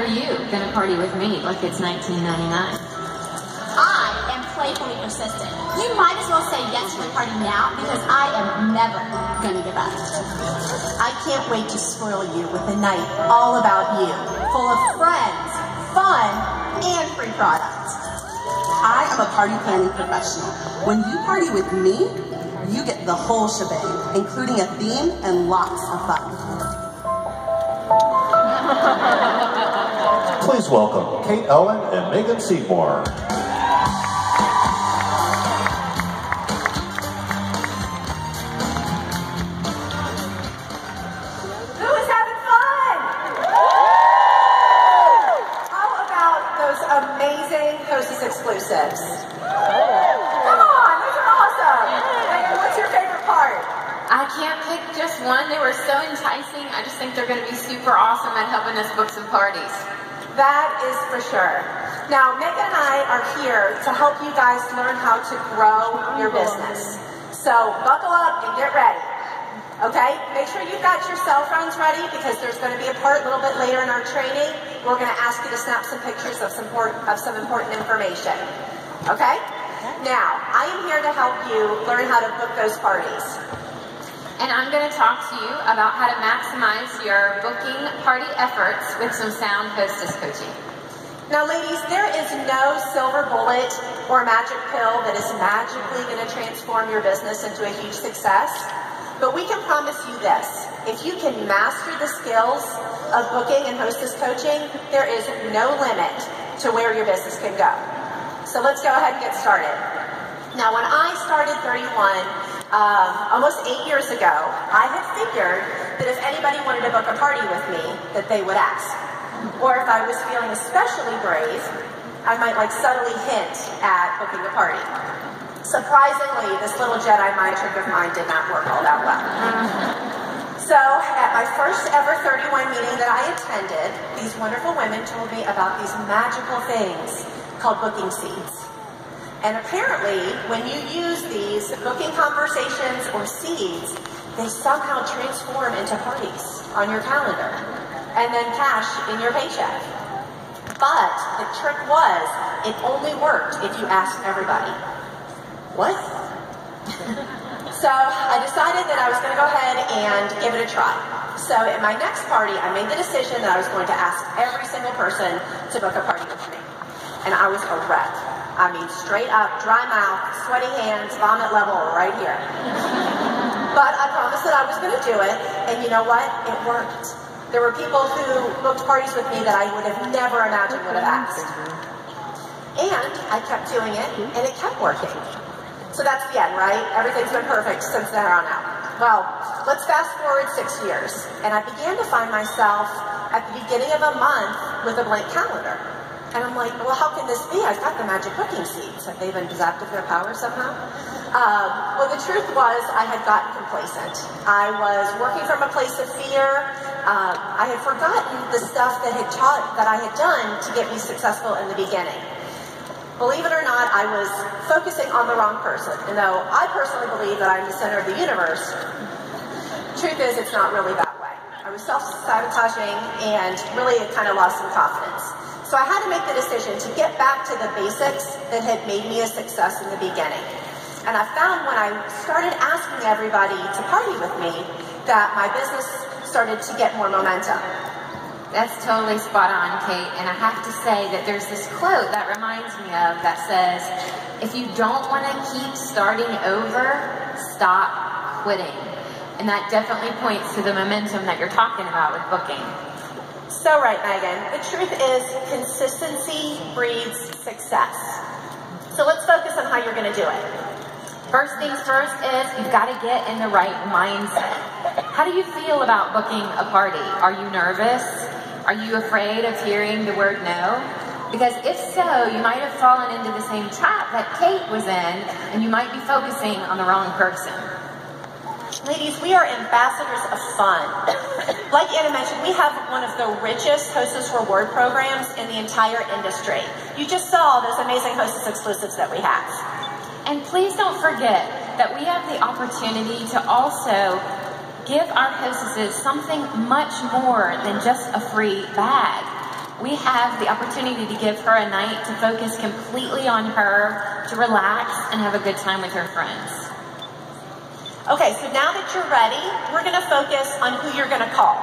are you gonna party with me like it's 1999? I am playfully persistent. You might as well say yes to the party now because I am never gonna give up. I can't wait to spoil you with a night all about you, full of friends, fun, and free products. I am a party planning professional. When you party with me, you get the whole shebang, including a theme and lots of fun. Please welcome Kate Owen and Meagan Seymour. Who is having fun? How about those amazing Hostess exclusives? Come on, those are awesome. Meagan, what's your favorite part? I can't pick just one. They were so enticing. I just think they're going to be super awesome at helping us book some parties. That is for sure. Now, Meagan and I are here to help you guys learn how to grow your business. So buckle up and get ready. Okay? Make sure you've got your cell phones ready because there's going to be a part a little bit later in our training. We're going to ask you to snap some pictures of some important information. Okay? Now, I am here to help you learn how to book those parties. And I'm going to talk to you about how to maximize your booking party efforts with some sound hostess coaching. Now, ladies, there is no silver bullet or magic pill that is magically going to transform your business into a huge success. But we can promise you this. If you can master the skills of booking and hostess coaching, there is no limit to where your business can go. So let's go ahead and get started. Now, when I started 31, almost 8 years ago, I had figured that if anybody wanted to book a party with me, that they would ask. Or if I was feeling especially brave, I might subtly hint at booking a party. Surprisingly, this little Jedi mind trick of mine did not work all that well. So at my first ever 31 meeting that I attended, these wonderful women told me about these magical things called booking seeds. And apparently, when you use these booking conversations or seeds, they somehow transform into parties on your calendar and then cash in your paycheck. But the trick was, it only worked if you asked everybody. What? So I decided that I was going to go ahead and give it a try. So at my next party, I made the decision that I was going to ask every single person to book a party with me. And I was a wreck. I mean, straight up, dry mouth, sweaty hands, vomit level right here. But I promised that I was going to do it, and you know what? It worked. There were people who booked parties with me that I would have never imagined would have asked. And I kept doing it, and it kept working. So that's the end, right? Everything's been perfect since then on out. Well, let's fast forward 6 years, and I began to find myself at the beginning of a month with a blank calendar. And I'm like, well, how can this be? I've got the magic booking seeds. Have they been zapped of their power somehow? Well, the truth was I had gotten complacent. I was working from a place of fear. I had forgotten the stuff that I had done to get me successful in the beginning. Believe it or not, I was focusing on the wrong person. And though I personally believe that I'm the center of the universe, truth is it's not really that way. I was self-sabotaging and really kind of lost some confidence. So I had to make the decision to get back to the basics that had made me a success in the beginning. And I found when I started asking everybody to party with me that my business started to get more momentum. That's totally spot on, Kate. And I have to say that there's this quote that reminds me of that says, if you don't want to keep starting over, stop quitting. And that definitely points to the momentum that you're talking about with booking. So right, Meagan. The truth is consistency breeds success. So let's focus on how you're going to do it. First things first is you've got to get in the right mindset. How do you feel about booking a party? Are you nervous? Are you afraid of hearing the word no? Because if so, you might have fallen into the same trap that Kate was in, and you might be focusing on the wrong person. Ladies, we are ambassadors of fun. Like Anna mentioned, we have one of the richest Hostess reward programs in the entire industry. You just saw those amazing Hostess exclusives that we have. And please don't forget that we have the opportunity to also give our hostesses something much more than just a free bag. we have the opportunity to give her a night to focus completely on her, to relax and have a good time with her friends. Okay, so now that you're ready, we're going to focus on who you're going to call.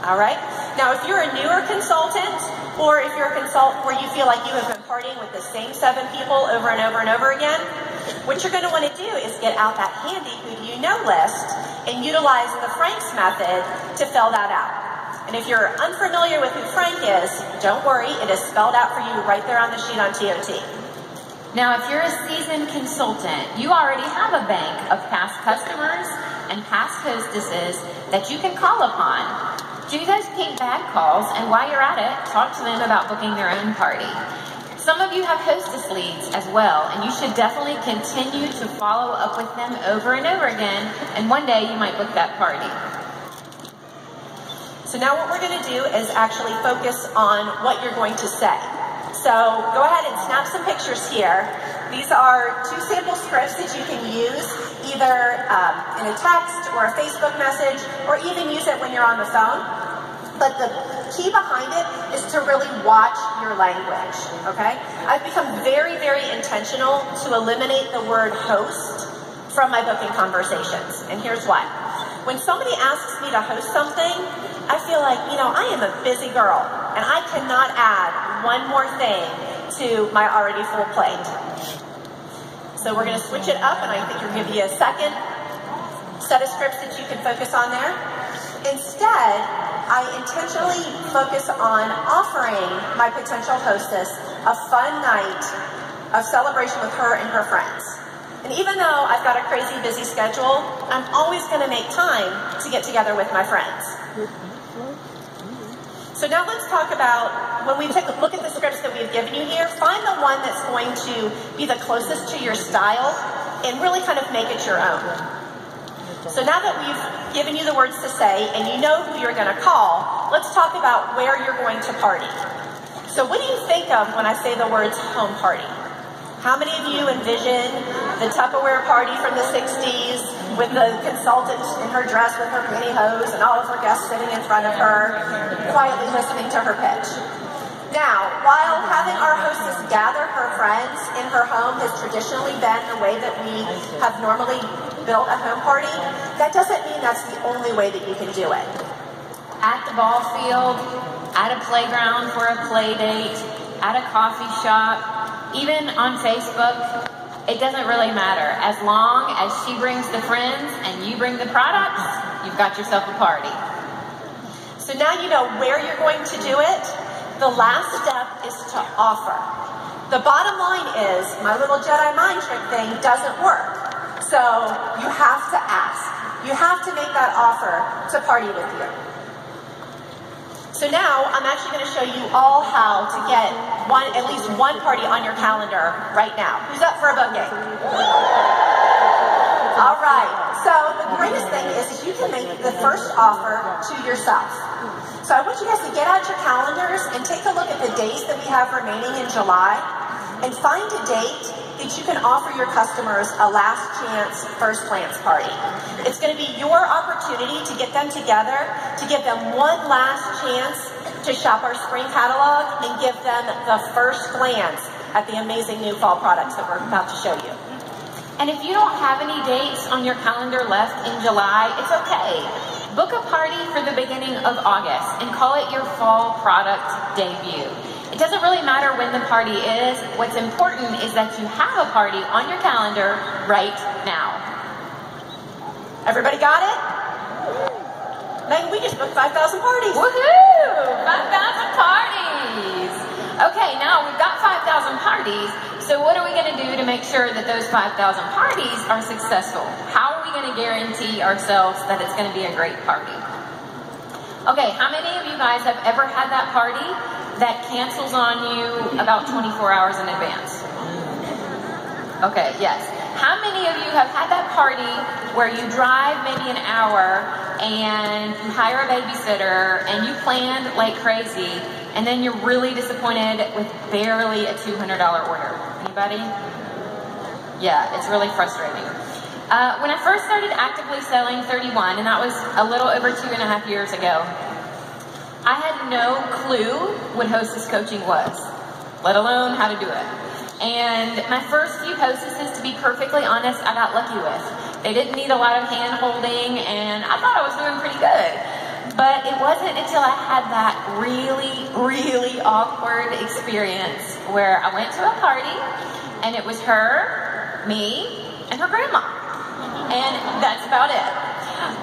All right? Now, if you're a newer consultant, or if you're a consultant where you feel like you have been partying with the same 7 people over and over and over again, what you're going to want to do is get out that handy who do you know list and utilize the Frank's method to fill that out. And if you're unfamiliar with who Frank is, don't worry, it is spelled out for you right there on the sheet on TOT. Now, if you're a seasoned consultant, you already have a bank of past customers and past hostesses that you can call upon. Do those pink bag calls, and while you're at it, talk to them about booking their own party. Some of you have hostess leads as well, and you should definitely continue to follow up with them over and over again, and one day you might book that party. So now what we're going to do is actually focus on what you're going to say. So go ahead and snap some pictures here. These are 2 sample scripts that you can use either in a text or a Facebook message, or even use it when you're on the phone. But the key behind it is to really watch your language, okay? I've become very, very intentional to eliminate the word host from my booking conversations, and here's why. When somebody asks me to host something, I feel like, I am a busy girl, and I cannot add one more thing to my already full plate. So we're going to switch it up, and I think we'll give you a second set of scripts that you can focus on there. Instead, I intentionally focus on offering my potential hostess a fun night of celebration with her and her friends. And even though I've got a crazy busy schedule, I'm always going to make time to get together with my friends. So now let's talk about, when we take a look at the scripts that we've given you here, find the one that's going to be the closest to your style and really kind of make it your own. So now that we've given you the words to say and you know who you're going to call, let's talk about where you're going to party. So what do you think of when I say the words home party? How many of you envision the Tupperware party from the 60s with the consultant in her dress with her pantyhose and all of her guests sitting in front of her, quietly listening to her pitch? Now, while having our hostess gather her friends in her home has traditionally been the way that we have normally built a home party, that doesn't mean that's the only way that you can do it. At the ball field, at a playground for a play date, at a coffee shop, even on Facebook, it doesn't really matter. As long as she brings the friends and you bring the products, you've got yourself a party. So now you know where you're going to do it. The last step is to offer. The bottom line is, my little Jedi mind trick thing doesn't work. So you have to ask. You have to make that offer to party with you. So now I'm actually going to show you all how to get at least one party on your calendar right now. Who's up for a booking? All right. So the greatest thing is you can make the first offer to yourself. So I want you guys to get out your calendars and take a look at the days that we have remaining in July and find a date that you can offer your customers a last chance first glance party. It's going to be your opportunity to get them together, to give them one last chance to shop our spring catalog and give them the first glance at the amazing new fall products that we're about to show you. And if you don't have any dates on your calendar left in July, it's okay. Book a party for the beginning of August and call it your fall product debut. It doesn't really matter when the party is. What's important is that you have a party on your calendar right now. Everybody got it? Megan, we just booked 5,000 parties. Woohoo! 5,000 parties! Okay, now we've got 5,000 parties, so what are we going to do to make sure that those 5,000 parties are successful? How are we going to guarantee ourselves that it's going to be a great party? Okay, how many of you guys have ever had that party that cancels on you about 24 hours in advance? Okay, yes. How many of you have had that party where you drive maybe an hour and you hire a babysitter and you planned like crazy and then you're really disappointed with barely a $200 order? Anybody? Yeah, it's really frustrating. When I first started actively selling 31, and that was a little over 2.5 years ago, I had no clue what hostess coaching was, let alone how to do it. And my first few hostesses, to be perfectly honest, I got lucky with. They didn't need a lot of hand holding, and I thought I was doing pretty good. But it wasn't until I had that really, really awkward experience where I went to a party, and it was her, me, and her grandma. And that's about it.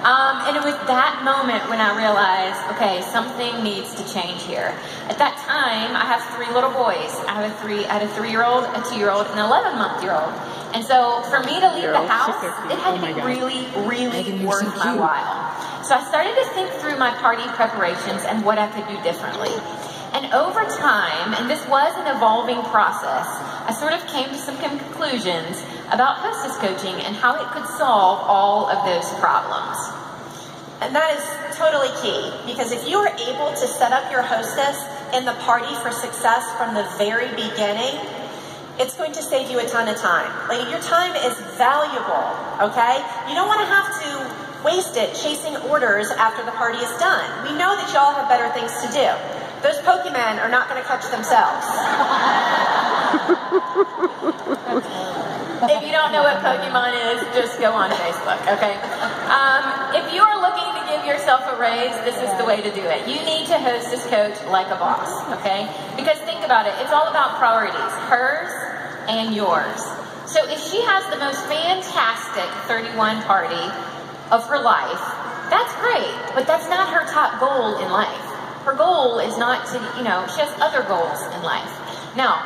And it was that moment when I realized, okay, something needs to change here. At that time, I have 3 little boys. I had a 3-year-old, a 2-year-old, and an 11-month-year-old. And so for me to leave the house, it had to be really, really worth my while. So I started to think through my party preparations and what I could do differently. And over time, and this was an evolving process, I sort of came to some conclusions about hostess coaching and how it could solve all of those problems. And that is totally key, because if you are able to set up your hostess in the party for success from the very beginning, it's going to save you a ton of time. Like, your time is valuable, okay? You don't want to have to waste it chasing orders after the party is done. We know that y'all have better things to do. Those Pokemon are not going to catch themselves. If you don't know what Pokemon is, just go on Facebook, okay? If you are looking to give yourself a raise, this is the way to do it. You need to hostess coach like a boss, okay? Because think about it, it's all about priorities, hers and yours. So if she has the most fantastic 31 party of her life, that's great, but that's not her top goal in life. Her goal is not to, she has other goals in life. Now,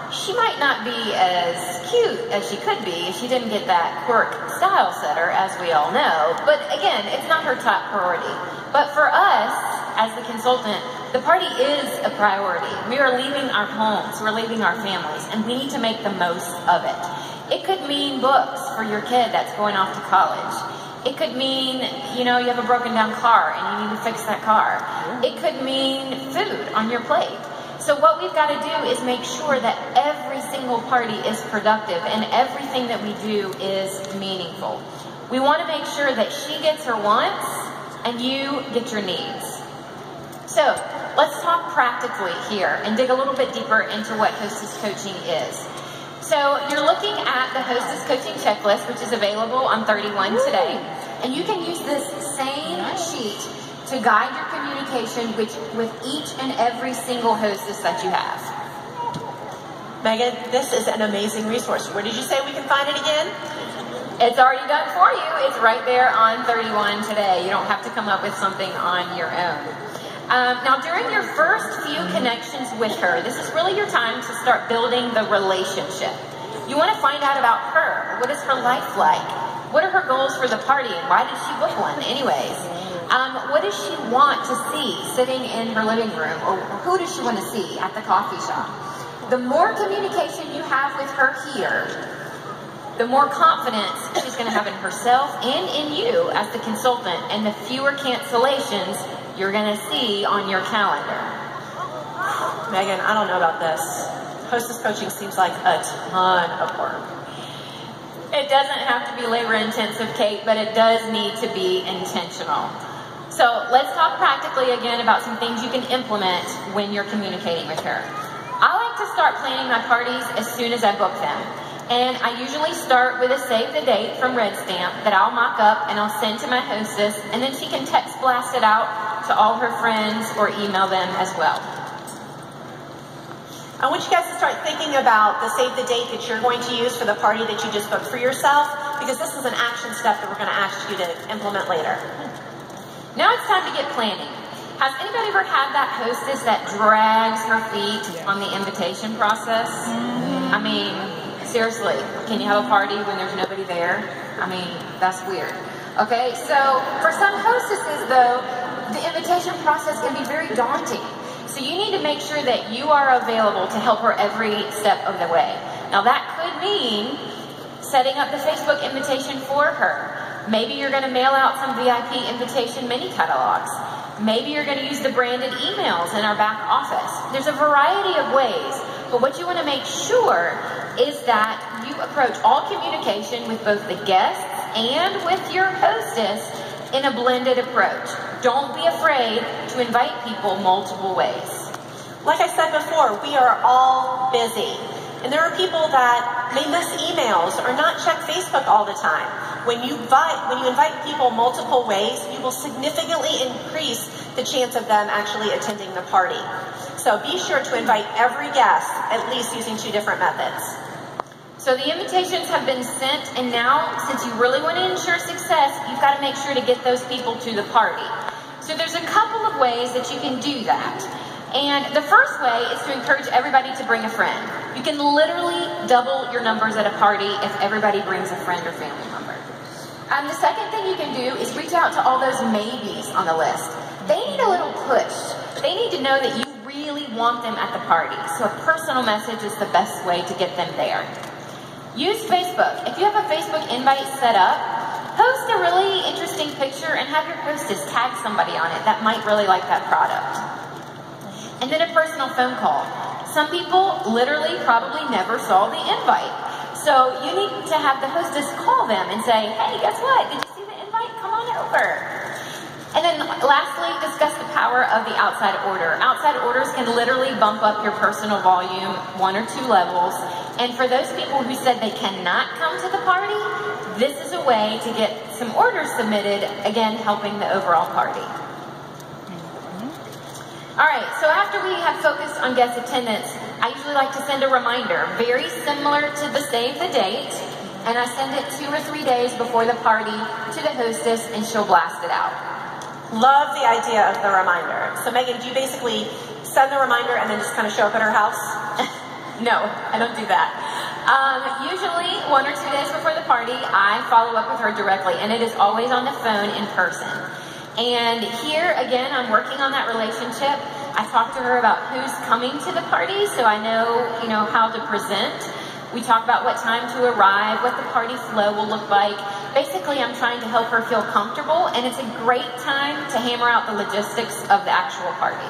she might not be as cute as she could be if she didn't get that quirk style setter, as we all know. But again, it's not her top priority. But for us, as the consultant, the party is a priority. We are leaving our homes, we're leaving our families, and we need to make the most of it. It could mean books for your kid that's going off to college. It could mean, you have a broken down car and you need to fix that car. It could mean food on your plate. So what we've got to do is make sure that every single party is productive and everything that we do is meaningful. We want to make sure that she gets her wants and you get your needs. So let's talk practically here and dig a little bit deeper into what hostess coaching is. So you're looking at the Hostess Coaching Checklist, which is available on 31 today. And you can use this same sheet to guide your communication with each and every single hostess that you have. Megan, this is an amazing resource. Where did you say we can find it again? It's already done for you. It's right there on 31 today. You don't have to come up with something on your own. Now, during your first few connections with her, this is really your time to start building the relationship. You want to find out about her. What is her life like? What are her goals for the party, and why did she book one anyways? What does she want to see sitting in her living room, or who does she want to see at the coffee shop? The more communication you have with her here, the more confidence she's going to have in herself and in you as the consultant, and the fewer cancellations you're going to see on your calendar. Megan, I don't know about this. Hostess coaching seems like a ton of work. It doesn't have to be labor intensive, Kate, but it does need to be intentional. So let's talk practically again about some things you can implement when you're communicating with her. I like to start planning my parties as soon as I book them. And I usually start with a save the date from Red Stamp that I'll mock up and I'll send to my hostess, and then she can text blast it out to all her friends or email them as well. I want you guys to start thinking about the save the date that you're going to use for the party that you just booked for yourself, because this is an action step that we're going to ask you to implement later. Now it's time to get planning. Has anybody ever had that hostess that drags her feet on the invitation process? I mean, seriously, can you have a party when there's nobody there? I mean, that's weird. Okay, so for some hostesses though, the invitation process can be very daunting. So you need to make sure that you are available to help her every step of the way. Now that could mean setting up the Facebook invitation for her. Maybe you're going to mail out some VIP invitation mini catalogs. Maybe you're going to use the branded emails in our back office. There's a variety of ways, but what you want to make sure is that you approach all communication with both the guests and with your hostess in a blended approach. Don't be afraid to invite people multiple ways. Like I said before, we are all busy. And there are people that may miss emails or not check Facebook all the time. When you invite people multiple ways, you will significantly increase the chance of them actually attending the party. So be sure to invite every guest, at least using 2 different methods. So the invitations have been sent, and now, since you really want to ensure success, you've got to make sure to get those people to the party. So there's a couple of ways that you can do that. And the first way is to encourage everybody to bring a friend. You can literally double your numbers at a party if everybody brings a friend or family member. The second thing you can do is reach out to all those maybes on the list. They need a little push. They need to know that you really want them at the party. So a personal message is the best way to get them there. Use Facebook. If you have a Facebook invite set up, post a really interesting picture and have your hostess tag somebody on it that might really like that product. And then a personal phone call. Some people literally probably never saw the invite. So you need to have the hostess call them and say, hey, guess what? Did you see the invite? Come on over. And then lastly, discuss the power of the outside order. Outside orders can literally bump up your personal volume 1 or 2 levels. And for those people who said they cannot come to the party, this is a way to get some orders submitted, again, helping the overall party. All right, so after we have focused on guest attendance, I usually like to send a reminder, very similar to the save the date, and I send it 2 or 3 days before the party to the hostess, and she'll blast it out. Love the idea of the reminder. So Megan, do you basically send the reminder and then just kind of show up at her house? No, I don't do that. Usually 1 or 2 days before the party, I follow up with her directly, and it is always on the phone in person. And here, again, I'm working on that relationship. I talk to her about who's coming to the party, so I know, how to present. We talk about what time to arrive, what the party flow will look like. Basically, I'm trying to help her feel comfortable, and it's a great time to hammer out the logistics of the actual party.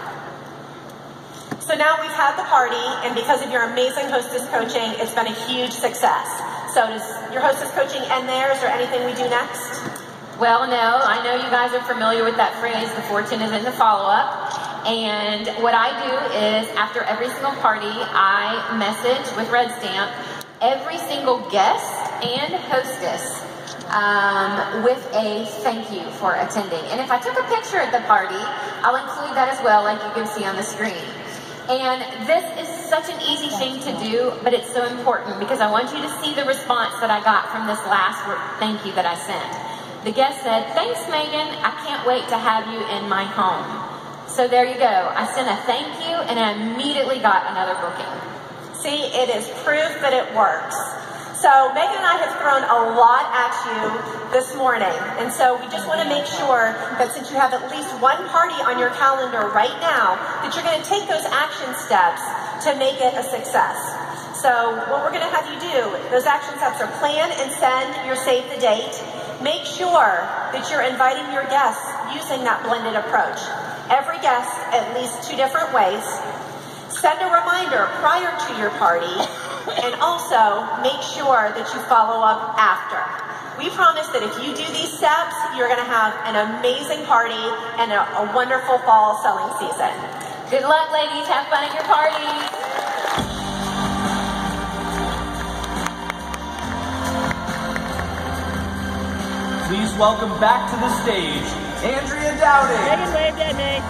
So now we've had the party, and because of your amazing hostess coaching, it's been a huge success. So does your hostess coaching end there? Is there anything we do next? Well, no, I know you guys are familiar with that phrase, the fortune is in the follow-up. And what I do is, after every single party, I message with Red Stamp every single guest and hostess with a thank you for attending. And if I took a picture at the party, I'll include that as well, like you can see on the screen. And this is such an easy thing to do, but it's so important because I want you to see the response that I got from this last thank you that I sent. The guest said, thanks, Megan. I can't wait to have you in my home. So there you go. I sent a thank you and I immediately got another booking. See, it is proof that it works. So Megan and I have thrown a lot at you this morning. And so we just want to make sure that since you have at least 1 party on your calendar right now, that you're going to take those action steps to make it a success. So what we're going to have you do, those action steps are plan and send your save the date. Make sure that you're inviting your guests using that blended approach. Every guest at least 2 different ways. Send a reminder prior to your party, and also make sure that you follow up after. We promise that if you do these steps, you're going to have an amazing party and a wonderful fall selling season. Good luck, ladies. Have fun at your parties. Please welcome back to the stage, Andrea Dowding. Megan waved at me.